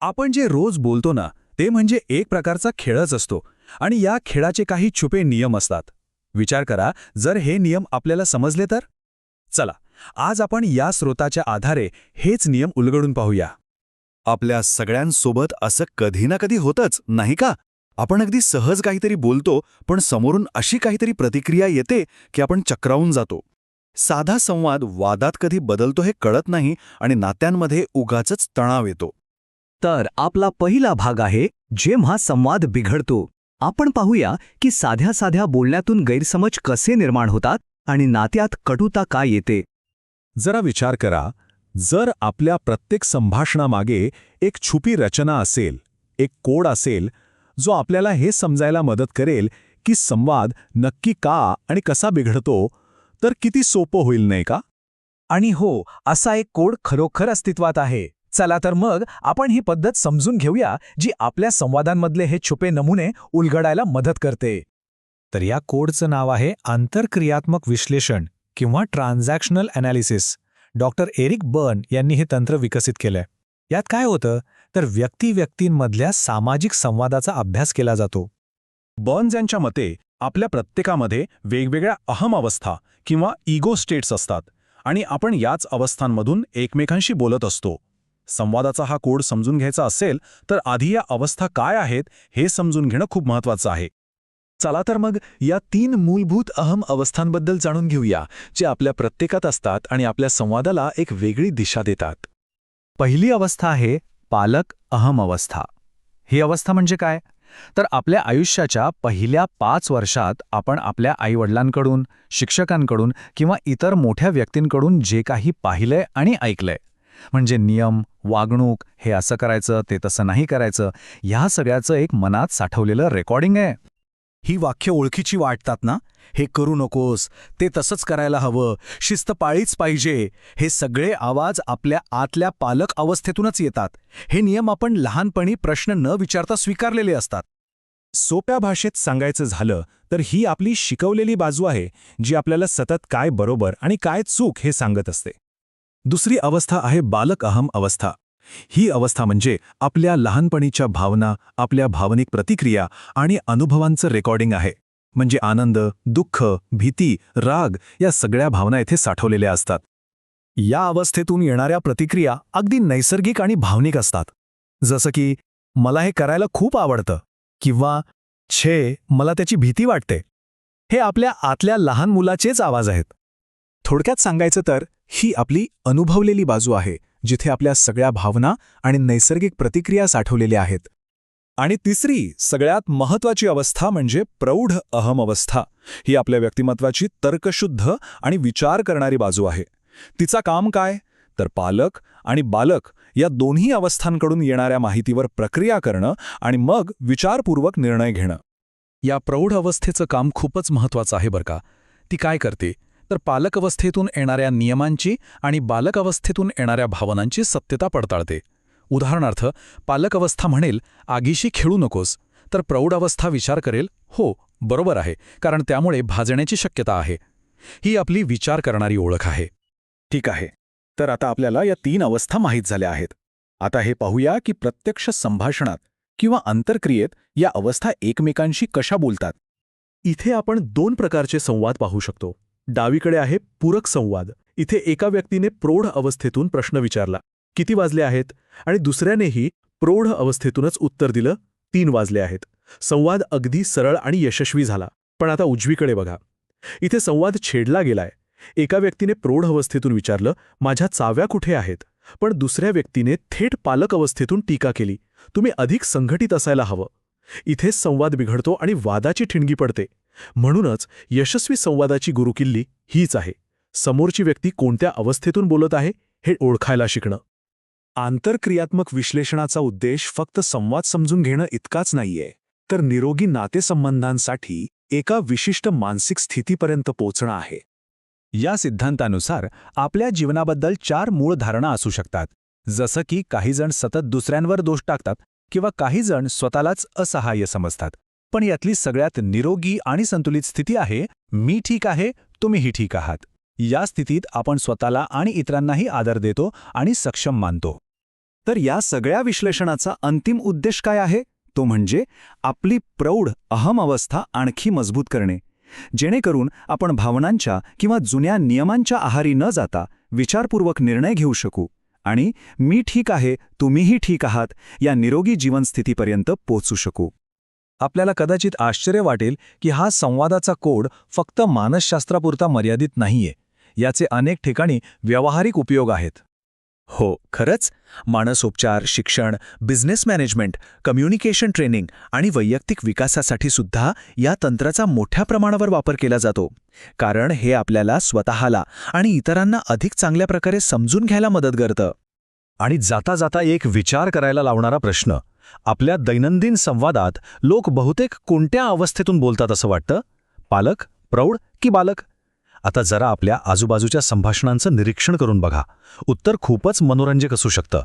आपण जे रोज बोलतो ना, ते म्हणजे एक प्रकारचा खेळच असतो आणि या खेळाचे काही छुपे नियम असतात. विचार करा, जर हे नियम आपल्याला समजले तर? चला, आज आपण या स्रोताच्या आधारे हेच नियम उलगडून पाहूया. आपल्या सगळ्यांसोबत असं कधी ना कधी होतंच, नाही का? आपण अगदी सहज काहीतरी बोलतो, पण समोरून अशी काहीतरी प्रतिक्रिया येते की आपण चक्रावून जातो. साधा संवाद वादात कधी बदलतो हे कळत नाही आणि नात्यांमध्ये उगाचच तणाव येतो. तर आपला पहिला भाग आहे जेव्हा संवाद बिघडतो. आपण पाहूया की साध्या साध्या बोलण्यातून गैरसमज कसे निर्माण होतात आणि नात्यात कटुता का येते. जरा विचार करा, जर आपल्या प्रत्येक संभाषणामागे एक छुपी रचना असेल, एक कोड असेल, जो आपल्याला हे समजायला मदत करेल की संवाद नक्की का आणि कसा बिघडतो, तर किती सोपं होईल नाही का? आणि हो, असा एक कोड खरोखर अस्तित्वात आहे. चला तर मग आपण ही पद्धत समजून घेऊया, जी आपल्या संवादांमधले हे छुपे नमुने उलगडायला मदत करते. तर या कोडचं नाव आहे आंतरक्रियात्मक विश्लेषण किंवा transactional analysis. Doctor Eric Berne यांनी हे तंत्र विकसित केलंय. यात काय होतं, तर व्यक्ती-व्यक्तींमधल्या सामाजिक संवादाचा अभ्यास केला जातो. बर्न्स यांच्या मते आपल्या प्रत्येकामध्ये वेगवेगळ्या अहम अवस्था किंवा इगो स्टेट्स असतात आणि आपण याच अवस्थांमधून एकमेकांशी बोलत असतो. संवादाचा हा कोड समजून घ्यायचा असेल तर आधी या अवस्था काय आहेत हे समजून घेणं खूप महत्त्वाचं आहे. चला तर मग या 3 मूलभूत अहम अवस्थांबद्दल जाणून घेऊया, जे आपल्या प्रत्येकात असतात आणि आपल्या संवादाला एक वेगळी दिशा देतात. पहिली अवस्था आहे पालक अहम अवस्था. ही अवस्था म्हणजे काय? तर आपल्या आयुष्याच्या पहिल्या 5 वर्षात आपण आपल्या आईवडिलांकडून, शिक्षकांकडून किंवा इतर मोठ्या व्यक्तींकडून जे काही पाहिलंय आणि ऐकलंय, म्हणजे नियम, वागणूक, हे असं करायचं, ते तसं नाही करायचं, ह्या सगळ्याचं एक मनात साठवलेलं रेकॉर्डिंग आहे. ही वाक्य ओळखीची वाटतात ना? हे करू नकोस, ते तसंच करायला हवं, शिस्त पाळीच पाहिजे, हे सगळे आवाज आपल्या आतल्या पालक अवस्थेतूनच येतात. हे नियम आपण लहानपणी प्रश्न न विचारता स्वीकारलेले असतात. सोप्या भाषेत सांगायचं झालं तर ही आपली शिकवलेली बाजू आहे, जी आपल्याला सतत काय बरोबर आणि काय चूक हे सांगत असते. दुसरी अवस्था आहे बालक अहम अवस्था. ही अवस्था म्हणजे आपल्या लहानपणीच्या भावना, आपल्या भावनिक प्रतिक्रिया आणि अनुभवांचं रेकॉर्डिंग आहे. म्हणजे आनंद, दुःख, भीती, राग या सगळ्या भावना इथे साठवलेल्या असतात. या अवस्थेतून येणाऱ्या प्रतिक्रिया अगदी नैसर्गिक आणि भावनिक असतात. जसं की मला हे करायला खूप आवडतं किंवा छे, मला त्याची भीती वाटते. हे आपल्या आतल्या लहान मुलाचेच आवाज आहेत. थोडक्यात सांगायचं तर ही आपली अनुभवलेली बाजू आहे, जिथे आपल्या सगळ्या भावना आणि नैसर्गिक प्रतिक्रिया साठवलेल्या आहेत. आणि तिसरी सगळ्यात महत्त्वाची अवस्था म्हणजे प्रौढ अहम अवस्था. ही आपल्या व्यक्तिमत्वाची तर्कशुद्ध आणि विचार करणारी बाजू आहे. तिचा काम काय? तर पालक आणि बालक या दोन्ही अवस्थांकडून येणाऱ्या माहितीवर प्रक्रिया करणं आणि मग विचारपूर्वक निर्णय घेणं. या प्रौढ अवस्थेचं काम खूपच महत्त्वाचं आहे बरं का. ती काय करते? तर पालक अवस्थेतून येणाऱ्या नियमांची आणि बालक अवस्थेतून येणाऱ्या भावनांची सत्यता पडताळते. उदाहरणार्थ, पालक अवस्था म्हणेल, आगीशी खेळू नकोस, तर प्रौढ अवस्था विचार करेल, हो, बरोबर आहे, कारण त्यामुळे भाजण्याची शक्यता आहे. ही आपली विचार करणारी ओळख आहे. ठीक आहे, तर आता आपल्याला या 3 अवस्था माहीत झाल्या आहेत. आता हे पाहूया की प्रत्यक्ष संभाषणात किंवा आंतरक्रियेत या अवस्था एकमेकांशी कशा बोलतात. इथे आपण 2 प्रकारचे संवाद पाहू शकतो. डावीकडे आहे पूरक संवाद. इथे एका व्यक्तीने प्रौढ अवस्थेतून प्रश्न विचारला, किती वाजले आहेत, आणि दुसऱ्यानेही प्रौढ अवस्थेतूनच उत्तर दिलं, 3 वाजले आहेत. संवाद अगदी सरळ आणि यशस्वी झाला. पण आता उजवीकडे बघा. इथे संवाद छेडला गेलाय. एका व्यक्तीने प्रौढ अवस्थेतून विचारलं, माझ्या चाव्या कुठे आहेत, पण दुसऱ्या व्यक्तीने थेट पालक अवस्थेतून टीका केली, तुम्ही अधिक संघटित असायला हवं. इथेच संवाद बिघडतो आणि वादाची ठिणगी पडते. म्हणूनच यशस्वी संवादाची गुरुकिल्ली हीच आहे, समोरची व्यक्ती कोणत्या अवस्थेतून बोलत आहे हे ओळखायला शिकणं. आंतरक्रियात्मक विश्लेषणाचा उद्देश फक्त संवाद समजून घेणं इतकाच नाहीये, तर निरोगी नातेसंबंधांसाठी एका विशिष्ट मानसिक स्थितीपर्यंत पोहोचणं आहे. या सिद्धांतानुसार आपल्या जीवनाबद्दल 4 मूळ धारणा असू शकतात. जसं की काही जण सतत दुसऱ्यांवर दोष टाकतात किंवा काही जण स्वतःलाच असहाय्य समजतात. पण यातली सगळ्यात निरोगी आणि संतुलित स्थिती आहे, मी ठीक आहे, तुम्हीही ठीक आहात. या स्थितीत आपण स्वतःला आणि इतरांनाही आदर देतो आणि सक्षम मानतो. तर या सगळ्या विश्लेषणाचा अंतिम उद्देश काय आहे? तो म्हणजे आपली प्रौढ अहम अवस्था आणखी मजबूत करणे, जेणेकरून आपण भावनांच्या किंवा जुन्या नियमांच्या आहारी न जाता विचारपूर्वक निर्णय घेऊ शकू आणि मी ठीक आहे, तुम्हीही ठीक आहात या निरोगी जीवनस्थितीपर्यंत पोचू शकू. आपल्याला कदाचित आश्चर्य वाटेल की हा संवादाचा कोड फक्त मानसशास्त्रापुरता मर्यादित नाहीये. याचे अनेक ठिकाणी व्यावहारिक उपयोग आहेत. हो, खरंच. मानसोपचार, शिक्षण, बिझनेस मॅनेजमेंट, कम्युनिकेशन ट्रेनिंग आणि वैयक्तिक विकासासाठी सुद्धा या तंत्राचा मोठ्या प्रमाणावर वापर केला जातो. कारण हे आपल्याला स्वतःला आणि इतरांना अधिक चांगल्या प्रकारे समजून घ्यायला मदत करतं. आणि जाता जाता एक विचार करायला लावणारा प्रश्न. आपल्या दैनंदिन संवादात लोक बहुतेक कोणत्या अवस्थेतून बोलतात असं वाटतं? पालक, प्रौढ की बालक? आता जरा आपल्या आजूबाजूच्या संभाषणांचं निरीक्षण करून बघा. उत्तर खूपच मनोरंजक असू शकतं.